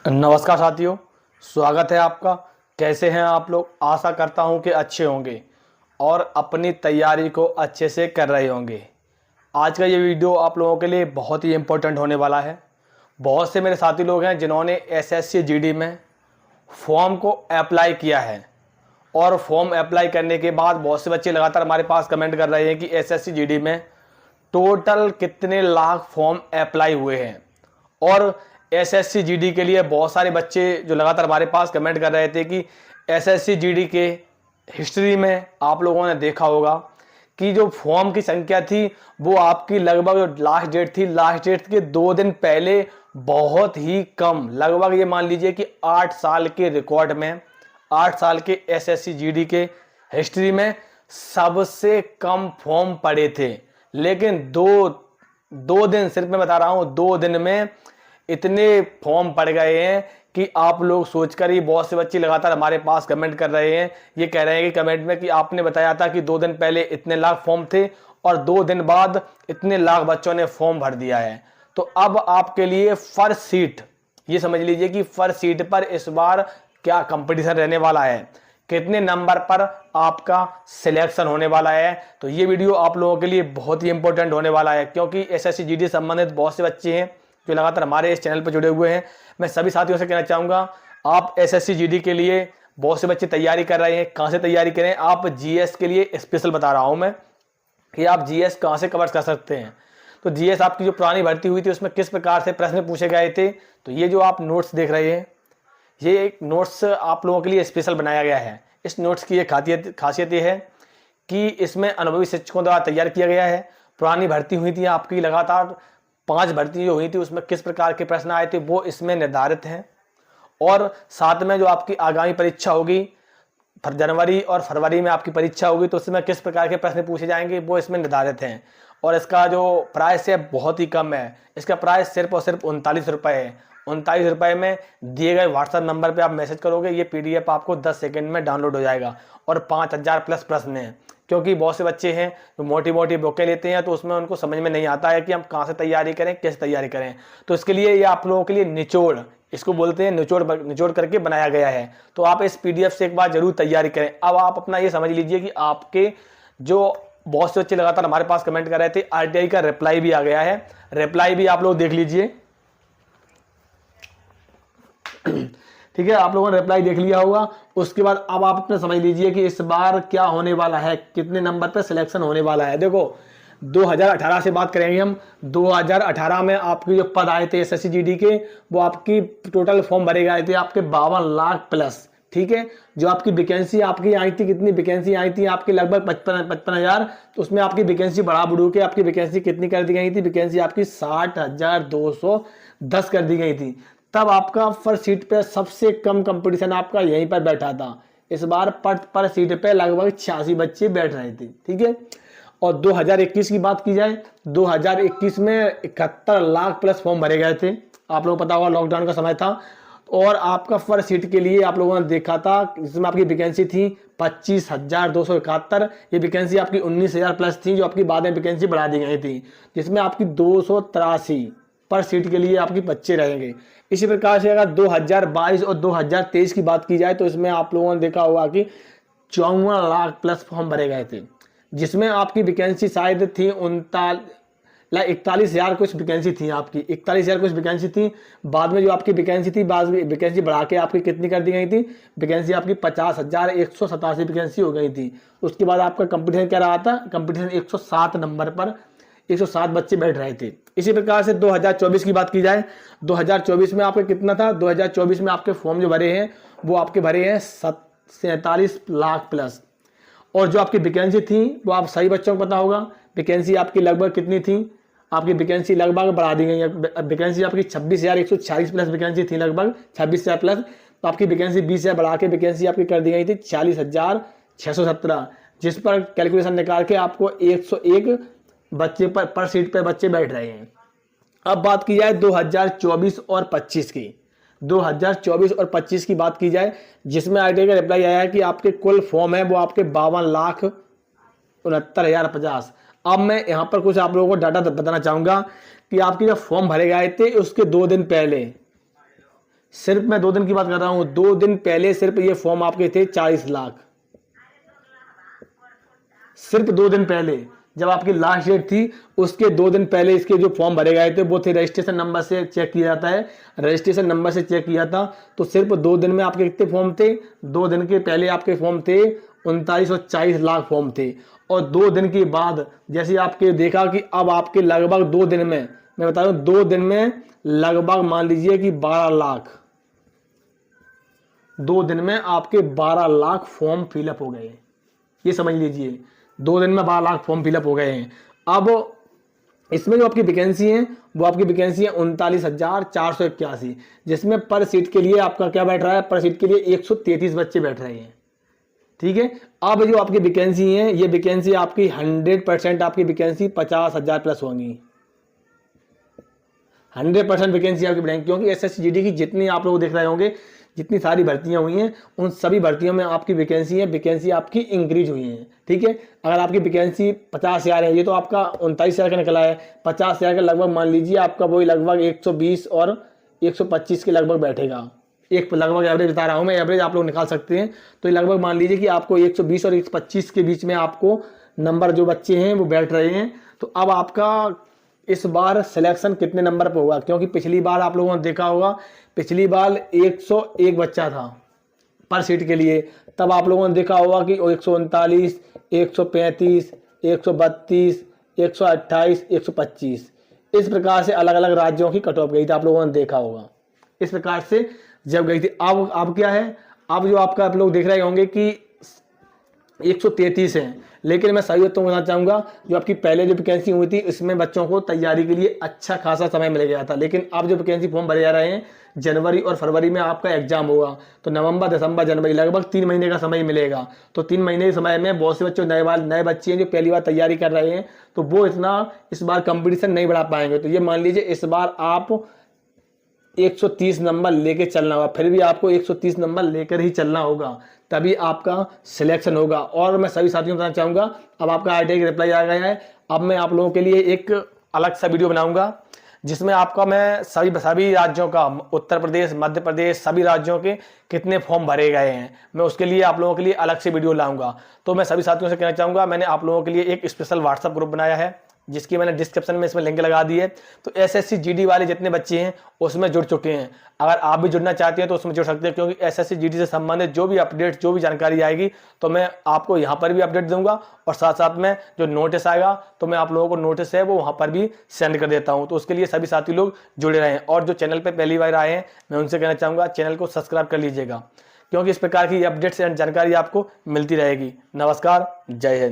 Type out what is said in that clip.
नमस्कार साथियों, स्वागत है आपका। कैसे हैं आप लोग? आशा करता हूं कि अच्छे होंगे और अपनी तैयारी को अच्छे से कर रहे होंगे। आज का ये वीडियो आप लोगों के लिए बहुत ही इम्पोर्टेंट होने वाला है। बहुत से मेरे साथी लोग हैं जिन्होंने एसएससी जीडी में फॉर्म को अप्लाई किया है और फॉर्म अप्लाई करने के बाद बहुत से बच्चे लगातार हमारे पास कमेंट कर रहे हैं कि एसएससी जीडी में टोटल कितने लाख फॉर्म अप्लाई हुए हैं। और एसएससी जीडी के लिए बहुत सारे बच्चे जो लगातार हमारे पास कमेंट कर रहे थे कि एसएससी जीडी के हिस्ट्री में आप लोगों ने देखा होगा कि जो फॉर्म की संख्या थी वो आपकी लगभग जो लास्ट डेट थी, लास्ट डेट के 2 दिन पहले बहुत ही कम, लगभग ये मान लीजिए कि 8 साल के रिकॉर्ड में, 8 साल के एसएससी जीडी के हिस्ट्री में सबसे कम फॉर्म पड़े थे। लेकिन दो दिन, सिर्फ मैं बता रहा हूं, 2 दिन में इतने फॉर्म पड़ गए हैं कि आप लोग सोचकर ही, बहुत से बच्चे लगातार हमारे पास कमेंट कर रहे हैं, ये कह रहे हैं कि कमेंट में कि आपने बताया था कि 2 दिन पहले इतने लाख फॉर्म थे और 2 दिन बाद इतने लाख बच्चों ने फॉर्म भर दिया है। तो अब आपके लिए फर्स्ट सीट, ये समझ लीजिए कि फर्स्ट सीट पर इस बार क्या कंपटीशन रहने वाला है, कितने नंबर पर आपका सिलेक्शन होने वाला है। तो ये वीडियो आप लोगों के लिए बहुत ही इंपॉर्टेंट होने वाला है, क्योंकि एसएससी जीडी संबंधित बहुत से बच्चे हैं जो लगातार हमारे इस चैनल पर जुड़े हुए हैं। मैं सभी साथियों से कहना चाहूँगा, आप एसएससी जीडी के लिए बहुत से बच्चे तैयारी कर रहे हैं, कहाँ से तैयारी करें। आप जीएस के लिए स्पेशल बता रहा हूँ मैं कि आप जीएस कहाँ से कवर कर सकते हैं। तो जीएस आपकी जो पुरानी भर्ती हुई थी उसमें किस प्रकार से प्रश्न पूछे गए थे। तो ये जो आप नोट्स देख रहे हैं, ये एक नोट्स आप लोगों के लिए स्पेशल बनाया गया है। इस नोट्स की एक खासियत ये है कि इसमें अनुभवी शिक्षकों द्वारा तैयार किया गया है। पुरानी भर्ती हुई थी आपकी, लगातार 5 भर्ती जो हुई थी उसमें किस प्रकार के प्रश्न आए थे वो इसमें निर्धारित हैं। और साथ में जो आपकी आगामी परीक्षा होगी, जनवरी और फरवरी में आपकी परीक्षा होगी, तो उसमें किस प्रकार के प्रश्न पूछे जाएंगे वो इसमें निर्धारित हैं। और इसका जो प्राइस है बहुत ही कम है। इसका प्राइस सिर्फ और सिर्फ 39 रुपये है। 39 रुपये में दिए गए व्हाट्सएप नंबर पे आप मैसेज करोगे, ये पीडीएफ आपको 10 सेकंड में डाउनलोड हो जाएगा। और 5000 प्लस प्रश्न हैं, क्योंकि बहुत से बच्चे हैं जो मोटी मोटी बुकें लेते हैं तो उसमें उनको समझ में नहीं आता है कि हम कहाँ से तैयारी करें, कैसे तैयारी करें। तो इसके लिए ये आप लोगों के लिए निचोड़, इसको बोलते हैं निचोड़ करके बनाया गया है। तो आप इस पीडीएफ से एक बार जरूर तैयारी करें। अब आप अपना ये समझ लीजिए कि आपके जो बहुत से बच्चे लगातार हमारे पास कमेंट कर रहे थे, आरटीआई का रिप्लाई भी आ गया है। रिप्लाई भी आप लोग देख लीजिए, ठीक है। आप लोगों ने रिप्लाई देख लिया होगा। उसके बाद अब आप अपने समझ लीजिए कि इस बार क्या होने वाला है, कितने नंबर पे सिलेक्शन होने वाला है। देखो 2018 से बात करेंगे हम। 2018 में आपके जो पद आए थे एसएससी जीडी के, वो आपकी टोटल फॉर्म भरे गए थे आपके 52 लाख प्लस, ठीक है। जो आपकी वैकेंसी आपकी आई थी, कितनी वैकेंसी आई थी आपकी, लगभग 55,000। तो उसमें आपकी वैकेंसी बढ़ा बढ़ू के आपकी वैकेंसी कितनी कर दी गई थी, वैकेंसी आपकी 60,210 कर दी गई थी। तब आपका फर्स्ट सीट पे सबसे कम कंपटीशन आपका यहीं पर बैठा था। इस बार पर सीट पे लगभग 86 बच्चे बैठ रहे थे, ठीक है। और 2021 की बात की जाए, 2021 में 71 लाख प्लस फॉर्म भरे गए थे। आप लोगों को पता होगा लॉकडाउन का समय था। और आपका फर्स्ट सीट के लिए आप लोगों ने देखा था, जिसमें आपकी वैकेंसी थी 25,271। ये वैकेंसी आपकी 19,000 प्लस थी, जो आपकी बाद में वैकेंसी बढ़ा दी गई थी, जिसमें आपकी 283 पर सीट के लिए आपके बच्चे रहेंगे। इसी प्रकार से अगर 2022 और 2023 की बात की जाए तो इसमें आप लोगों ने देखा होगा कि 54 लाख प्लस फॉर्म भरे गए थे, जिसमें आपकी वैकेंसी शायद थी 41,000 कुछ वैकेंसी थी आपकी, 41,000 कुछ वैकेंसी थी। बाद में जो आपकी वैकेंसी थी, बाद में वैकेंसी बढ़ा के आपकी कितनी कर दी गई थी, वैकेंसी आपकी 50,187 वैकेंसी हो गई थी। उसके बाद आपका कंपटीशन क्या रहा था, कंपटीशन 107 नंबर पर 107 बच्चे बैठ रहे थे। इसी प्रकार से 2024 की बात की जाए, 2024 में आपके कितना था, 2024 में आपके फॉर्म जो भरे हैं वो आपके भरे हैं 47 लाख प्लस। और जो आपकी वैकेंसी थी वो आप सही बच्चों को पता होगा, वैकेंसी आपकी लगभग कितनी थी, आपकी वैकेंसी लगभग बढ़ा दी गई है। वैकेंसी आपकी 26,146 प्लस वैकेंसी थी, लगभग 26,000 प्लस। तो आपकी वैकेंसी 20,000 बढ़ा के वैकेंसी आपकी कर दी गई थी 40,617, जिस पर कैलकुलेशन निकाल के आपको 101 बच्चे पर सीट पे बच्चे बैठ रहे हैं। अब बात की जाए 2024 और 25 की, 2024 और 25 की बात की जाए, जिसमें आरटीआई का रिप्लाई आया है कि आपके कुल फॉर्म है वो आपके 52,69,050। अब मैं यहाँ पर कुछ आप लोगों को डाटा बताना चाहूँगा कि आपके जब फॉर्म भरे गए थे उसके 2 दिन पहले सिर्फ मैं 2 दिन की बात कर रहा हूँ, 2 दिन पहले सिर्फ ये फॉर्म आपके थे 40 लाख। सिर्फ 2 दिन पहले जब आपकी लास्ट डेट थी उसके 2 दिन पहले इसके जो फॉर्म भरे गए थे वो थे, रजिस्ट्रेशन नंबर से चेक किया जाता है, रजिस्ट्रेशन नंबर से चेक किया था। तो सिर्फ 2 दिन में आपके कितने फॉर्म थे? 2 दिन के पहले आपके फॉर्म थे 3940 लाख फॉर्म थे। और 2 दिन के बाद जैसे आपके देखा कि अब आपके लगभग 2 दिन में, मैं बता रहा हूँ 2 दिन में लगभग मान लीजिए कि 12 लाख, 2 दिन में आपके 12 लाख फॉर्म फिलअप हो गए। ये समझ लीजिए 2 दिन में 12 लाख फॉर्म फिलअप हो गए हैं। अब इसमें जो आपकी वैकेंसी है वो आपकी वैकेंसी है 39,481, जिसमें पर सीट के लिए आपका क्या बैठ रहा है? पर सीट के लिए 133 बच्चे बैठ रहे हैं। ठीक है। अब जो आपकी वैकेंसी है ये वैकेंसी आपकी 100% आपकी वैकेंसी 50,000 प्लस होंगी। 100% वैकेंसी आपकी बढ़ेंगी, क्योंकि SSC-GD की जितनी आप लोग देख रहे होंगे, जितनी सारी भर्तियां हुई हैं उन सभी भर्तियों में आपकी वैकेंसी है, वैकेंसी आपकी इंक्रीज हुई है। ठीक है। अगर आपकी वैकेंसी 50,000 है, ये तो आपका 39,000 का निकला है, 50,000 का लगभग मान लीजिए आपका वही लगभग 120 और 125 के लगभग बैठेगा। एक लगभग एवरेज बता रहा हूँ मैं, एवरेज आप लोग निकाल सकते हैं। तो ये लगभग मान लीजिए कि आपको 120 और 125 के बीच में आपको नंबर जो बच्चे हैं वो बैठ रहे हैं। तो अब आपका इस बार सिलेक्शन कितने नंबर पर होगा? क्योंकि पिछली बार आप लोगों ने देखा होगा, पिछली बार 101 बच्चा था पर सीट के लिए, तब आप लोगों ने देखा होगा कि 139, 135, 132, 128, 125 इस प्रकार से अलग अलग राज्यों की कट ऑफ गई थी, आप लोगों ने देखा होगा। इस प्रकार से जब गई थी, अब क्या है? अब जो आपका आप लोग देख रहे होंगे कि 133 है, लेकिन मैं सही बातों को बताना चाहूँगा, जो आपकी पहले जो वैकेंसी हुई थी इसमें बच्चों को तैयारी के लिए अच्छा खासा समय मिल गया था। लेकिन अब जो वैकेंसी फॉर्म भरे जा रहे हैं, जनवरी और फरवरी में आपका एग्जाम होगा, तो नवंबर, दिसंबर, जनवरी लगभग 3 महीने का समय मिलेगा। तो 3 महीने के समय में बहुत से बच्चों नए बच्चे हैं जो पहली बार तैयारी कर रहे हैं, तो वो इतना इस बार कंपटीशन नहीं बढ़ा पाएंगे। तो ये मान लीजिए इस बार आप 130 नंबर लेके चलना होगा, फिर भी आपको 130 नंबर लेकर ही चलना होगा, तभी आपका सिलेक्शन होगा। और मैं सभी साथियों को बताना चाहूँगा, अब आपका RTI का रिप्लाई आ गया है। अब मैं आप लोगों के लिए एक अलग सा वीडियो बनाऊंगा जिसमें आपका मैं सभी राज्यों का, उत्तर प्रदेश, मध्य प्रदेश, सभी राज्यों के कितने फॉर्म भरे गए हैं, मैं उसके लिए आप लोगों के लिए अलग से वीडियो लाऊंगा। तो मैं सभी साथियों से कहना चाहूँगा, मैंने आप लोगों के लिए एक स्पेशल व्हाट्सएप ग्रुप बनाया है जिसकी मैंने डिस्क्रिप्शन में इसमें लिंक लगा दी है। तो SSC-GD वाले जितने बच्चे हैं उसमें जुड़ चुके हैं। अगर आप भी जुड़ना चाहते हैं तो उसमें जुड़ सकते हैं, क्योंकि SSC-GD से संबंधित जो भी अपडेट, जो भी जानकारी आएगी तो मैं आपको यहाँ पर भी अपडेट दूंगा, और साथ साथ में जो नोटिस आएगा तो मैं आप लोगों को नोटिस है वो वहाँ पर भी सेंड कर देता हूँ। तो उसके लिए सभी साथी लोग जुड़े रहें। और जो चैनल पर पहली बार आए हैं मैं उनसे कहना चाहूँगा चैनल को सब्सक्राइब कर लीजिएगा, क्योंकि इस प्रकार की अपडेट्स एंड जानकारी आपको मिलती रहेगी। नमस्कार, जय हिंद।